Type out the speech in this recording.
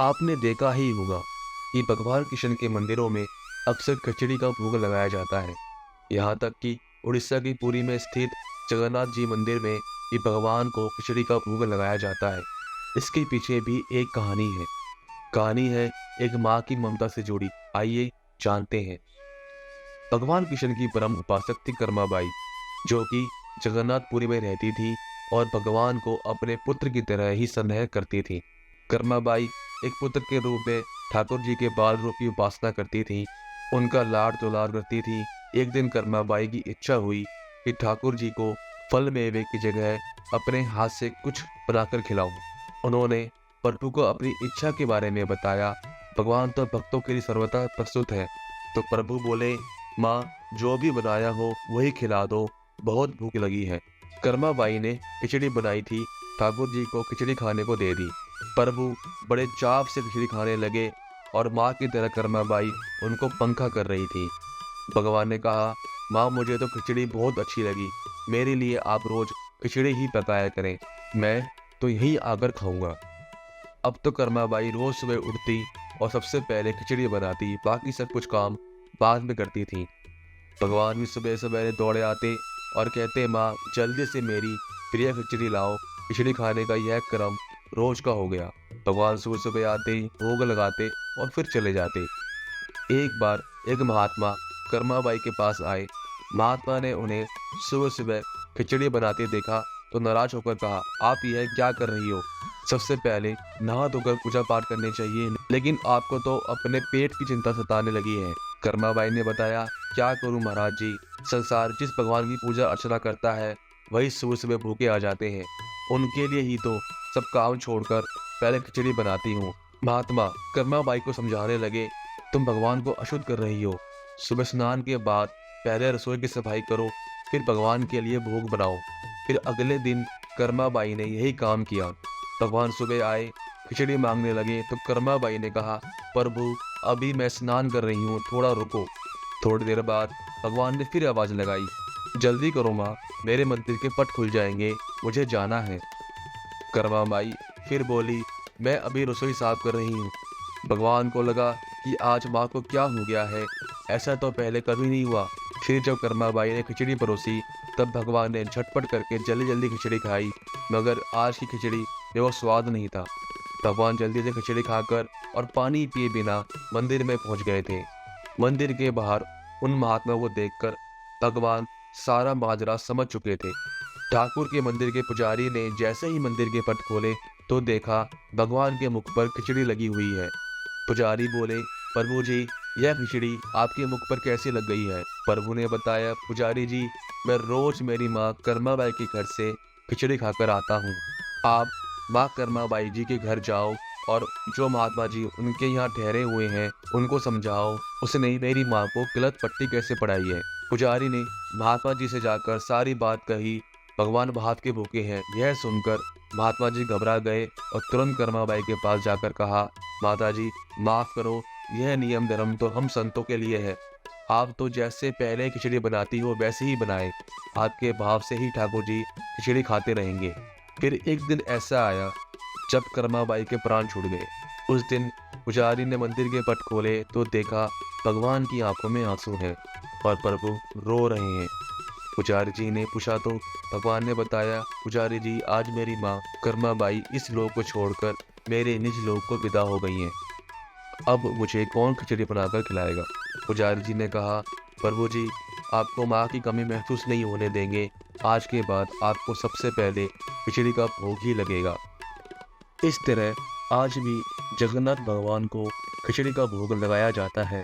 आपने देखा ही होगा कि भगवान कृष्ण के मंदिरों में अक्सर खिचड़ी का भोग लगाया जाता है। यहाँ तक कि उड़ीसा की पुरी में स्थित जगन्नाथ जी मंदिर में भी भगवान को खिचड़ी का भोग लगाया जाता है। इसके पीछे भी एक कहानी है। कहानी है एक माँ की ममता से जुड़ी। आइए जानते हैं। भगवान कृष्ण की परम उपासक थी कर्माबाई, जो कि जगन्नाथपुरी में रहती थी और भगवान को अपने पुत्र की तरह ही स्नेह करती थी। कर्माबाई एक पुत्र के रूप में ठाकुर जी के बाल रूप की उपासना करती थी। उनका लाड़ दुलार करती थी। एक दिन कर्माबाई की इच्छा हुई कि ठाकुर जी को फल मेवे की जगह अपने हाथ से कुछ बनाकर खिलाऊं। उन्होंने प्रभु को अपनी इच्छा के बारे में बताया। भगवान तो भक्तों के लिए सर्वथा प्रस्तुत है। तो प्रभु बोले, माँ, जो भी बनाया हो वही खिला दो, बहुत भूख लगी है। कर्माबाई ने खिचड़ी बनाई थी, ठाकुर जी को खिचड़ी खाने को दे दी। प्रभु बड़े चाव से खिचड़ी खाने लगे और माँ की तरह कर्माबाई उनको पंखा कर रही थी। भगवान ने कहा, माँ, मुझे तो खिचड़ी बहुत अच्छी लगी, मेरे लिए आप रोज खिचड़ी ही पकाया करें, मैं तो यहीं आकर खाऊंगा। अब तो कर्माबाई रोज सुबह उठती और सबसे पहले खिचड़ी बनाती, बाकी सब कुछ काम बाद में करती थी। भगवान भी सुबह सवेरे दौड़े आते और कहते, माँ, जल्दी से मेरी प्रिय खिचड़ी लाओ। खिचड़ी खाने का यह क्रम रोज का हो गया। भगवान सुबह सुबह आते, भोग लगाते और फिर चले जाते। एक बार एक महात्मा कर्माबाई के पास आए। महात्मा ने उन्हें सुबह सुबह खिचड़ी बनाते देखा तो नाराज होकर कहा, आप यह क्या कर रही हो? सबसे पहले नहा धोकर पूजा पाठ करनी चाहिए, लेकिन आपको तो अपने पेट की चिंता सताने लगी है। कर्माबाई ने बताया, क्या करूं महाराज जी, संसार जिस भगवान की पूजा अर्चना करता है वही सुबह सुबह भूखे आ जाते हैं। उनके लिए ही तो सब काम छोड़कर पहले खिचड़ी बनाती हूँ। महात्मा कर्माबाई को समझाने लगे, तुम भगवान को अशुद्ध कर रही हो। सुबह स्नान के बाद पहले रसोई की सफाई करो, फिर भगवान के लिए भोग बनाओ। फिर अगले दिन कर्माबाई ने यही काम किया। भगवान सुबह आए, खिचड़ी मांगने लगे तो कर्माबाई ने कहा, प्रभु, अभी मैं स्नान कर रही हूँ, थोड़ा रुको। थोड़ी देर बाद भगवान ने फिर आवाज लगाई, जल्दी करो माँ, मेरे मंदिर के पट खुल जाएंगे, मुझे जाना है। कर्माबाई फिर बोली, मैं अभी रसोई साफ कर रही हूँ। भगवान को लगा कि आज माँ को क्या हो गया है, ऐसा तो पहले कभी नहीं हुआ। फिर जब कर्माबाई ने खिचड़ी परोसी तब भगवान ने झटपट करके जल्दी जल्दी खिचड़ी खाई, मगर आज की खिचड़ी में वो स्वाद नहीं था। भगवान जल्दी से खिचड़ी खाकर और पानी पिए बिना मंदिर में पहुंच गए थे। मंदिर के बाहर उन महात्मा को देखकर भगवान सारा माजरा समझ चुके थे। ठाकुर के मंदिर के पुजारी ने जैसे ही मंदिर के पट खोले तो देखा भगवान के मुख पर खिचड़ी लगी हुई है। पुजारी बोले, प्रभु जी, यह खिचड़ी आपके मुख पर कैसे लग गई है? प्रभु ने बताया, पुजारी जी, मैं रोज मेरी माँ कर्माबाई के घर से खिचड़ी खाकर आता हूँ। आप माँ कर्माबाई जी के घर जाओ और जो महात्मा जी उनके यहाँ ठहरे हुए हैं उनको समझाओ उसने मेरी माँ को गलत पट्टी कैसे पढ़ाई है। पुजारी ने महात्मा जी से जाकर सारी बात कही। भगवान भात के भूखे हैं यह सुनकर महात्मा जी घबरा गए और तुरंत कर्माबाई के पास जाकर कहा, माता जी, माफ करो, यह नियम धर्म तो हम संतों के लिए है। आप तो जैसे पहले खिचड़ी बनाती हो वैसे ही बनाए, आपके भाव से ही ठाकुर जी खिचड़ी खाते रहेंगे। फिर एक दिन ऐसा आया जब कर्माबाई के प्राण छूट गए। उस दिन पुजारी ने मंदिर के पट खोले तो देखा भगवान की आंखों में आंसू हैं और प्रभु रो रहे हैं। पुजारी जी ने पूछा तो भगवान ने बताया, पुजारी जी, आज मेरी माँ कर्माबाई इस लोक को छोड़कर मेरे निज लोक को विदा हो गई हैं। अब मुझे कौन खिचड़ी बनाकर खिलाएगा? पुजारी जी ने कहा, प्रभु जी, आपको माँ की कमी महसूस नहीं होने देंगे। आज के बाद आपको सबसे पहले खिचड़ी का भोग ही लगेगा। इस तरह आज भी जगन्नाथ भगवान को खिचड़ी का भोग लगाया जाता है।